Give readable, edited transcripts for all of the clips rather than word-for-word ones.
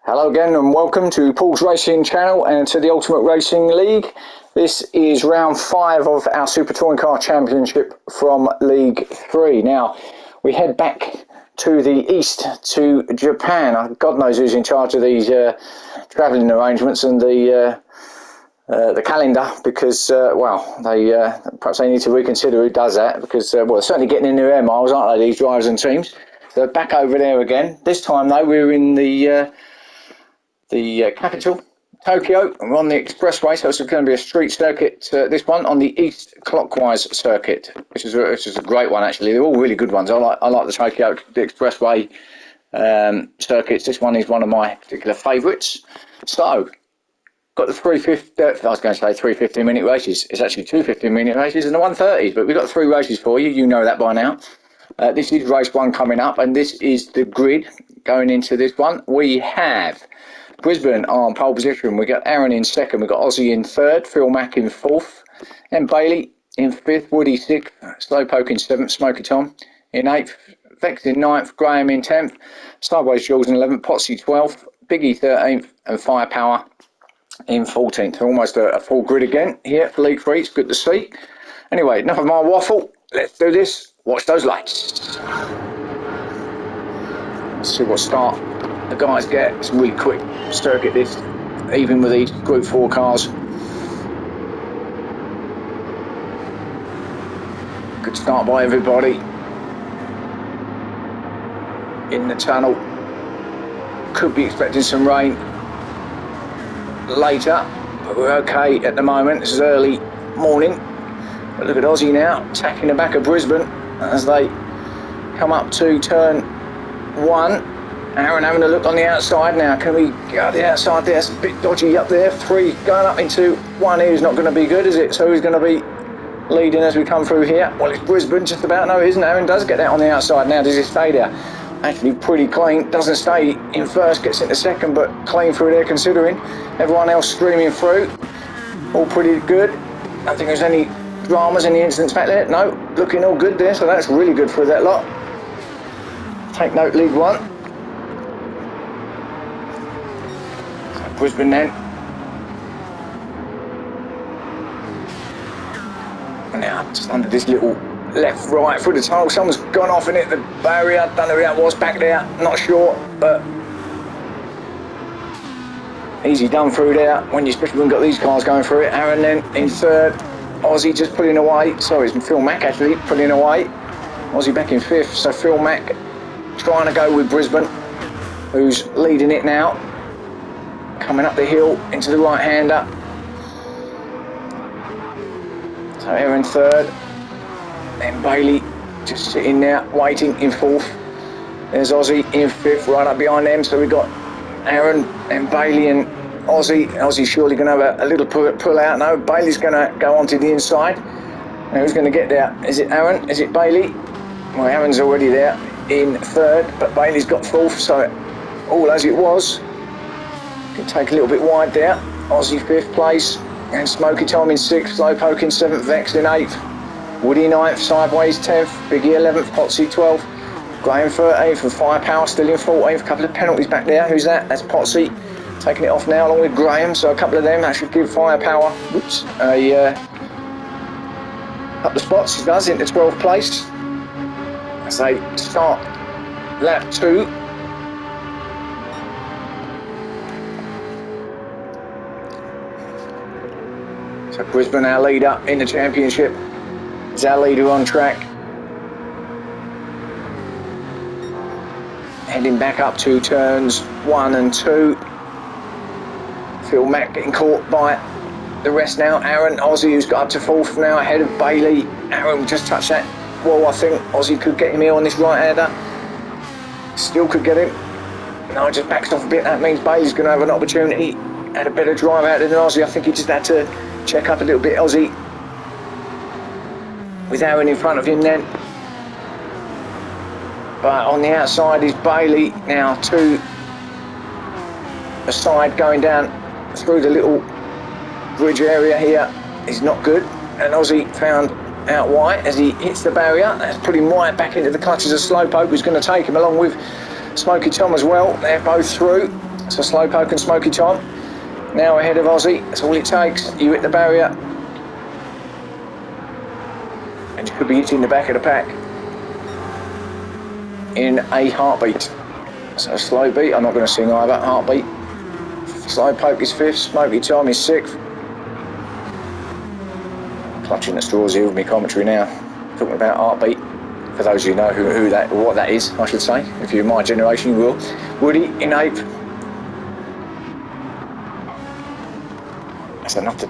Hello again and welcome to Paul's Racing channel and to the Ultimate Racing League. This is round 5 of our Super Touring Car Championship from League 3. Now, we head back to the east to Japan. God knows who's in charge of these travelling arrangements and the calendar, because, perhaps they need to reconsider who does that, because, certainly getting in their air miles, aren't they, these drivers and teams. So back over there again. This time, though, we're in the capital, Tokyo, and we're on the expressway, so it's going to be a street circuit, this one, on the east clockwise circuit, which is a great one, actually. They're all really good ones. I like the Tokyo, the expressway circuits. This one is one of my particular favourites. So, got the 3 15-minute races. It's actually 2 15-minute races and the 130s, but we've got 3 races for you. You know that by now. This is race 1 coming up, and this is the grid going into this one. We have Brisbane on pole position. We got Aaron in second. We got Ozzy in third. Phil Mack in fourth. And Bailey in fifth. Woody sixth. Slowpoke in seventh. Smoky Tom in eighth. Vex in ninth. Graham in 10th. Sideways Jules in 11th. Potsy 12th. Biggie 13th. And Firepower in 14th. Almost a full grid again here for League 3. It's good to see. Anyway, enough of my waffle. Let's do this. Watch those lights. Let's see what start the guys get. It's a really quick circuit this, even with these Group 4 cars. Good start by everybody in the tunnel. Could be expecting some rain later, but we're okay at the moment. This is early morning. But look at Aussie now, attacking the back of Brisbane as they come up to turn 1. Aaron having a look on the outside now. Can we go the outside there? It's a bit dodgy up there. 3 going up into 1 here is not going to be good, is it? So who's going to be leading as we come through here? Well, it's Brisbane just about. No, it isn't. Aaron does get that on the outside now. Does he stay there? Actually pretty clean. Doesn't stay in first, gets into second, but clean through there considering. Everyone else streaming through. All pretty good. I don't think there's any dramas, any incidents back there. No, looking all good there. So that's really good for that lot. Take note, League 1. Brisbane then. And now just under this little left right through the tunnel. Someone's gone off in it, the barrier. Don't know who that was back there, not sure, but easy done through there when you especially when you've got these cars going through it. Aaron then in third. Aussie just pulling away. Sorry, it's Phil Mack actually pulling away. Aussie back in 5th. So Phil Mack trying to go with Brisbane, who's leading it now. Coming up the hill into the right-hander. So Aaron third. Then Bailey just sitting there, waiting in 4th. There's Aussie in 5th, right up behind them. So we've got Aaron and Bailey and Aussie. Aussie's surely going to have a little pull out. No, Bailey's going to go onto the inside. Now who's going to get there? Is it Aaron? Is it Bailey? Well, Aaron's already there in 3rd, but Bailey's got 4th, so all as it was. Can take a little bit wide there. Aussie 5th place, and Smoky Tom in 6th, Slowpoke in 7th, Vex in 8th, Woody 9th, Sideways 10th, Biggie 11th, Potsy 12th, Graham 13th, and Firepower still in 14th. A couple of penalties back there. Who's that? That's Potsy taking it off now along with Graham, so a couple of them. That should give Firepower a couple of spots. He does into 12th place as they start lap 2. So Brisbane, our leader in the championship, is our leader on track. Heading back up to turns 1 and 2. Phil Mack getting caught by the rest now. Aaron, Aussie, who's got up to 4th now, ahead of Bailey. Aaron just touched that wall, I think. Aussie could get him here on this right-hander. Still could get him. No, just backs off a bit. That means Bailey's going to have an opportunity. Had a better drive out than Aussie. I think he just had to check up a little bit, Aussie. With Aaron in front of him then. But on the outside is Bailey now to the side, going down through the little bridge area here is not good. And Aussie found out wide as he hits the barrier. That's put him right back into the clutches of Slowpoke, who's going to take him along with Smoky Tom as well. They're both through. So Slowpoke and Smoky Tom now ahead of Aussie. That's all it takes. You hit the barrier and you could be hitting the back of the pack in a heartbeat. So Slow Beat, I'm not going to sing either, heartbeat. Slowpoke is 5th, Smoky Tom is 6th. Clutching the straws here with my commentary now, talking about heartbeat. For those of you who know what that is, I should say. If you're my generation, you will. Woody in 8th. That's enough to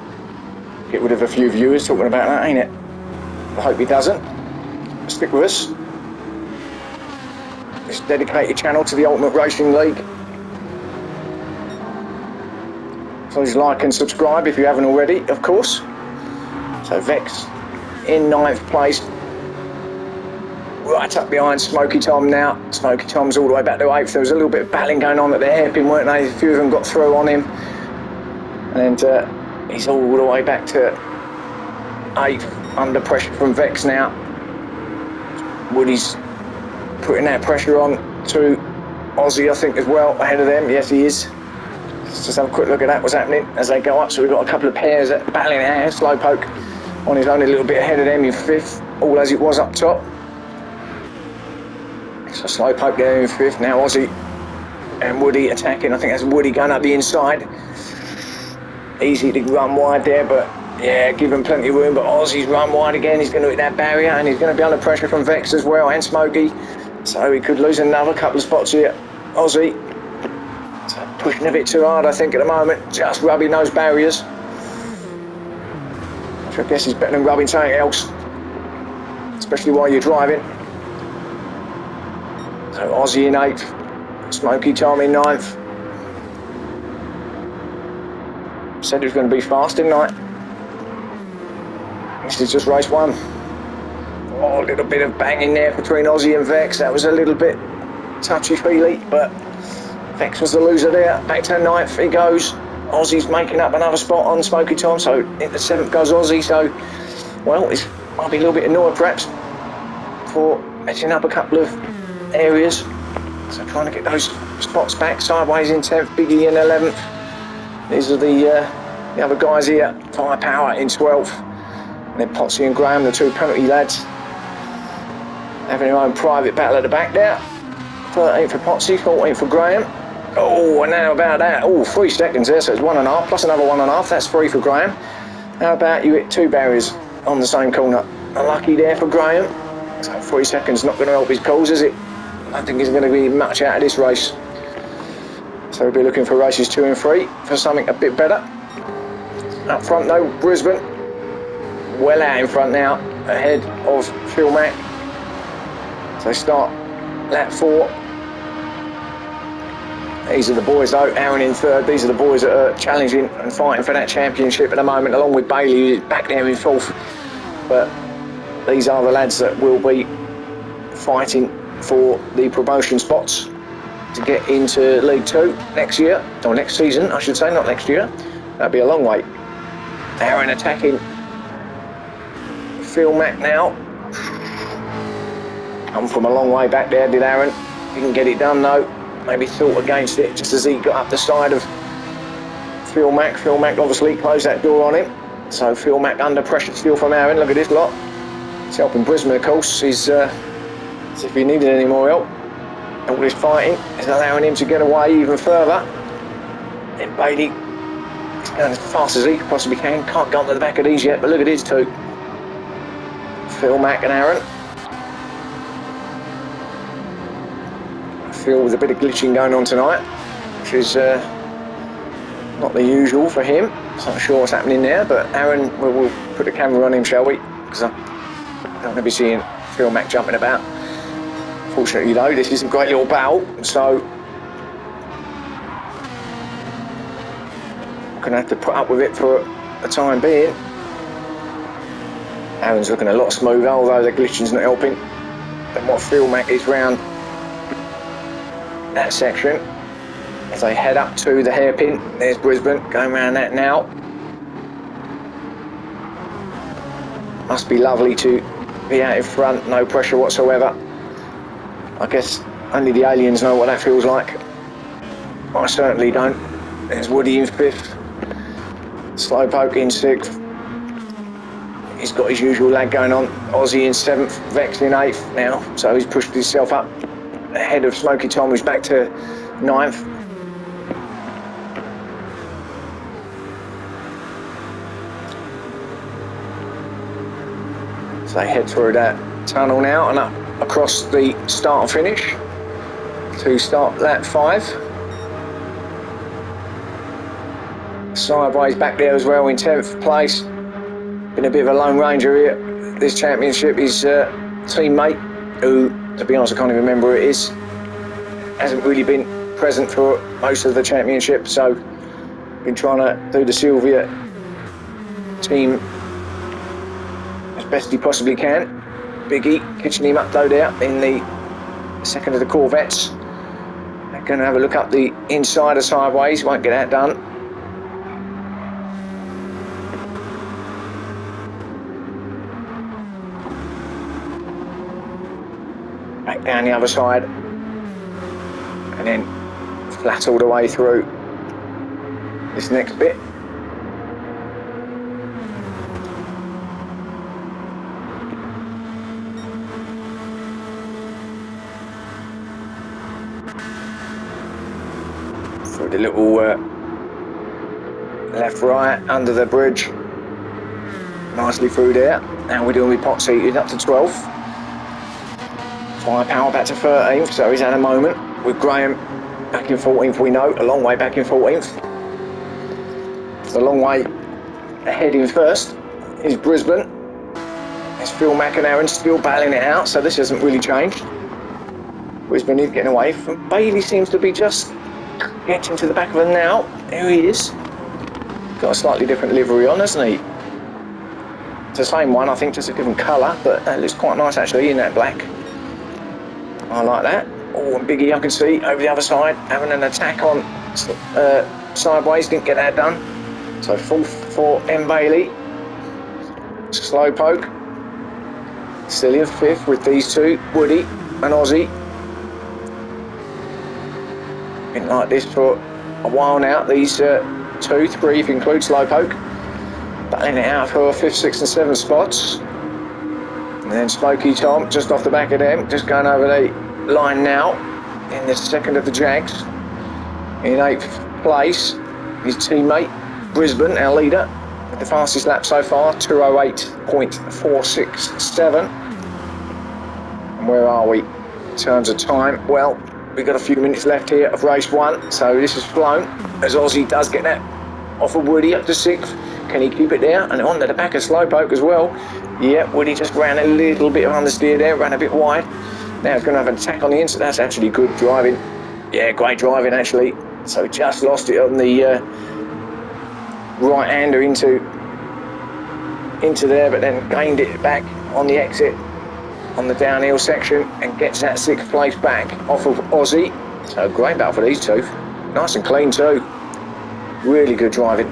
get rid of a few viewers talking about that, ain't it? I hope he doesn't. Stick with us. This dedicated channel to the Ultimate Racing League. Please like and subscribe if you haven't already, of course. So Vex in 9th place. Right up behind Smoky Tom now. Smoky Tom's all the way back to 8th. There was a little bit of battling going on at the hairpin, weren't they? A few of them got through on him. And he's all the way back to 8th, under pressure from Vex now. Woody's putting that pressure on to Aussie, I think, as well, ahead of them. Yes, he is. Let's just have a quick look at that, what's happening as they go up. So we've got a couple of pairs battling it out. Slowpoke on his own, a little bit ahead of them in 5th, all as it was up top. So Slowpoke there in 5th, now Aussie and Woody attacking. I think that's Woody going up the inside. Easy to run wide there, but yeah, give him plenty of room. But Aussie's run wide again. He's going to hit that barrier and he's going to be under pressure from Vex as well and Smoky. So he could lose another couple of spots here. Aussie so pushing a bit too hard, I think, at the moment. Just rubbing those barriers. Which I guess is better than rubbing something else, especially while you're driving. So Aussie in 8th, Smoky Tom in 9th. Said it was going to be fast, didn't I? This is just race 1. Oh, a little bit of banging there between Aussie and Vex. That was a little bit touchy-feely, but Vex was the loser there. Back to 9th he goes. Aussie's making up another spot on Smoky Tom, so into 7th goes Aussie. So, well, it might be a little bit annoyed perhaps for messing up a couple of areas. So trying to get those spots back. Sideways in 10th, Biggie in 11th. These are the other guys here. Firepower in 12th. And then Potsy and Graham, the 2 penalty lads, having their own private battle at the back there. 13th for Potsy, 14th for Graham. Oh, and now about that. Oh, 3 seconds there, so it's 1.5 plus another 1.5. That's 3 for Graham. How about you hit 2 barriers on the same corner? Unlucky there for Graham. So 3 seconds not going to help his cause, is it? I don't think he's going to be much out of this race. So we'll be looking for races 2 and 3 for something a bit better. Up front though, Brisbane. Well out in front now, ahead of Phil Mack. So start lap 4. These are the boys though, Aaron in 3rd. These are the boys that are challenging and fighting for that championship at the moment, along with Bailey, who's back there in 4th. But these are the lads that will be fighting for the promotion spots to get into League 2 next year, or next season I should say, not next year. That'd be a long wait. Aaron attacking Phil Mack now. Come from a long way back there, did Aaron. Didn't get it done though. Maybe thought against it just as he got up the side of Phil Mack. Phil Mack obviously closed that door on him. So Phil Mack under pressure still from Aaron. Look at this lot. It's helping Brisbane, of course. He's as if he needed any more help. All this fighting is allowing him to get away even further. Then Bailey is going as fast as he possibly can. Can't go onto the back of these yet, but look at his 2. Phil Mack and Aaron. Phil with a bit of glitching going on tonight, which is not the usual for him. So I'm not sure what's happening there, but Aaron, we'll put the camera on him, shall we? Because I don't want to be seeing Phil Mack jumping about. Fortunately though, this is a great little battle, so I'm going to have to put up with it for the time being. Aaron's looking a lot smoother, although the glitching's not helping, than what Phil Mack is round that section. As they head up to the hairpin, there's Brisbane going around that now. Must be lovely to be out in front, no pressure whatsoever. I guess only the aliens know what that feels like. I certainly don't. There's Woody in 5th, Slowpoke in 6th. He's got his usual lag going on. Aussie in 7th, Vex in 8th now, so he's pushed himself up ahead of Smoky Tom, who's back to 9th. So they head through that tunnel now and up across the start and finish to start lap 5. Sideways back there as well in 10th place. Been a bit of a lone ranger here. This championship, his teammate, who, to be honest, I can't even remember who it is, hasn't really been present for most of the championship, so been trying to do the Sylvia team as best he possibly can. Biggie catching him up though there in the second of the Corvettes. They're going to have a look up the inside of Sideways, won't get that done. Back down the other side and then flat all the way through this next bit. Through the little left right under the bridge, nicely through there. Now we're doing with pot seated up to 12th. Firepower back to 13th, so he's had a moment. With Graham back in 14th, we know, a long way back in 14th. It's a long way ahead in first is Brisbane. There's Phil McInerney still battling it out, so this hasn't really changed. Brisbane is getting away from Bailey, seems to be just getting to the back of him now. There he is. Got a slightly different livery on, hasn't he? It's the same one, I think, just a different colour, but that looks quite nice actually in that black. I like that. Oh, and Biggie I can see over the other side having an attack on Sideways, didn't get that done. So 4th for M. Bailey. Slowpoke still in 5th with these two, Woody and Aussie. Been like this for a while now, these 2, 3 if you include Slowpoke. Battling it out for 5th, 6th and 7th spots. And then Smoky Tom just off the back of them, just going over the line now in the second of the Jags. In 8th place, his teammate Brisbane, our leader, with the fastest lap so far, 2:08.467. And where are we in terms of time? Well, we've got a few minutes left here of race 1, so this has flown as Aussie does get that off of Woody up to 6th. Can he keep it there? And onto the back of Slowpoke as well. Yeah, Woody just ran a little bit of understeer there, ran a bit wide. Now he's going to have an attack on the inside. That's actually good driving. Yeah, great driving actually. So just lost it on the right-hander into there, but then gained it back on the exit on the downhill section and gets that 6th place back off of Aussie. So great battle for these two. Nice and clean too. Really good driving.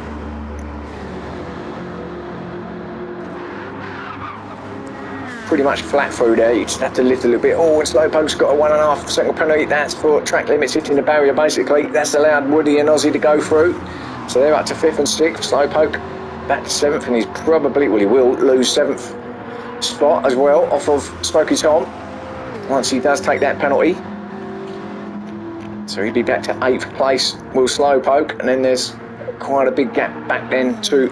Pretty much flat through there, you just have to lift a little bit. Oh, and Slowpoke's got a 1.5 second penalty. That's for track limits hitting the barrier basically. That's allowed Woody and Aussie to go through. So they're up to 5th and 6th. Slowpoke back to 7th, and he's probably, well, he will lose 7th spot as well off of Smoky Tom once he does take that penalty. So he'd be back to 8th place, will Slowpoke, and then there's quite a big gap back then to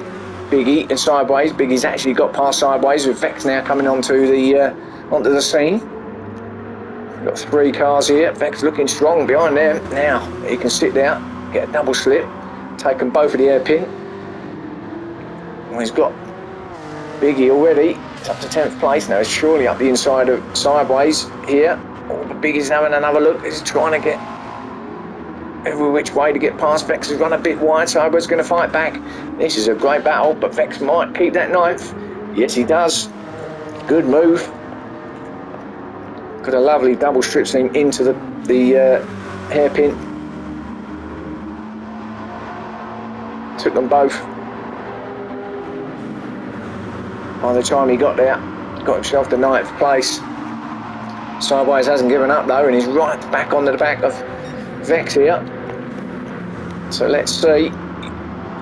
Biggie and Sideways. Biggie's actually got past Sideways with Vex now coming onto the scene. We've got 3 cars here. Vex looking strong behind them. Now he can sit there, get a double slip, take them both of the hairpin. Well, he's got Biggie already. It's up to 10th place now. It's surely up the inside of Sideways here. Oh, but Biggie's having another look. He's trying to get every which way to get past. Vex has run a bit wide, Sideways going to fight back. This is a great battle, but Vex might keep that 9th. Yes, he does. Good move. Got a lovely double strip seam into the hairpin. Took them both. By the time he got there, got himself to 9th place. Sideways hasn't given up though, and he's right back onto the back of Vex here. So let's see.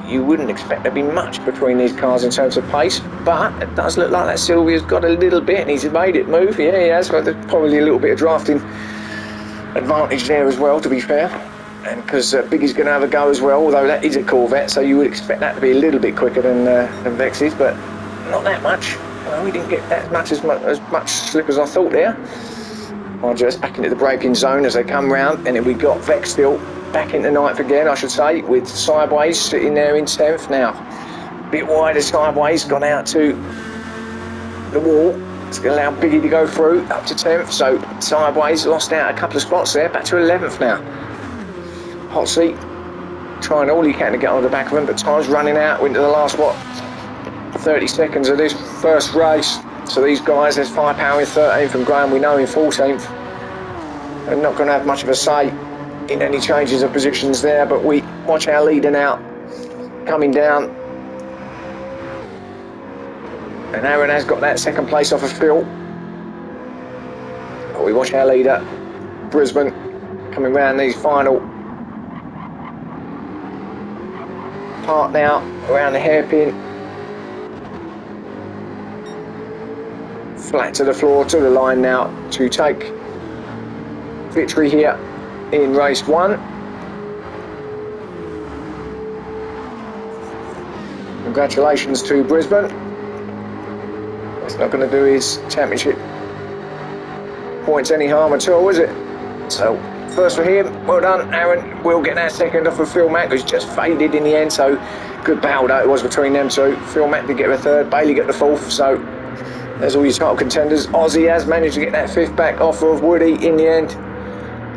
You wouldn't expect there to be much between these cars in terms of pace, but it does look like that Sylvia's got a little bit and he's made it move. Yeah, he has. Well, there's probably a little bit of drafting advantage there as well, to be fair. And because Biggie's going to have a go as well, although that is a Corvette, so you would expect that to be a little bit quicker than Vex's, but not that much. Well, we didn't get that much as much slip as I thought there. I'll just back into the braking zone as they come round, and then we got Vex still back into ninth again, I should say, with Sideways sitting there in 10th now. A bit wider Sideways, gone out to the wall. It's going to allow Biggie to go through up to 10th, so Sideways lost out a couple of spots there, back to 11th now. Hot Seat trying all he can to get on the back of him, but time's running out. We're into the last, 30 seconds of this first race. So these guys, there's Firepower in 13th and Graham we know in 14th. They're not going to have much of a say in any changes of positions there, but we watch our leader now coming down. And Aaron has got that second place off of Phil. But we watch our leader, Brisbane, coming round these final part now, around the hairpin. Flat to the floor, to the line now to take victory here in race 1. Congratulations to Brisbane. It's not going to do his championship points any harm at all, is it? So first for him, well done. Aaron will get that second off of Phil Mack, who's just faded in the end, so good battle that it was between them two. Phil Mack did get the third, Bailey got the fourth, so there's all your title contenders. Ozzy has managed to get that fifth back off of Woody in the end.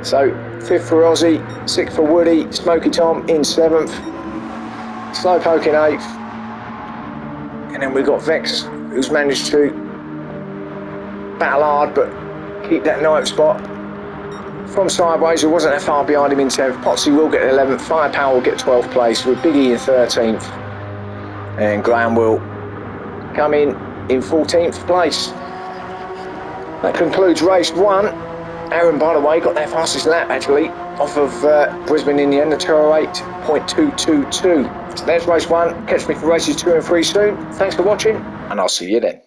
So 5th for Ozzy, 6th for Woody, Smoky Tom in 7th, Slowpoke in 8th. And then we've got Vex, who's managed to battle hard but keep that 9th spot. From Sideways, who wasn't that far behind him in 10th. Potsy will get 11th, Firepower will get 12th place with Biggie in 13th. And Graham will come in 14th place. That concludes race 1. Aaron, by the way, got their fastest lap actually off of Brisbane in the end, the 208.222. So there's race 1. Catch me for races 2 and 3 soon. Thanks for watching, and I'll see you then.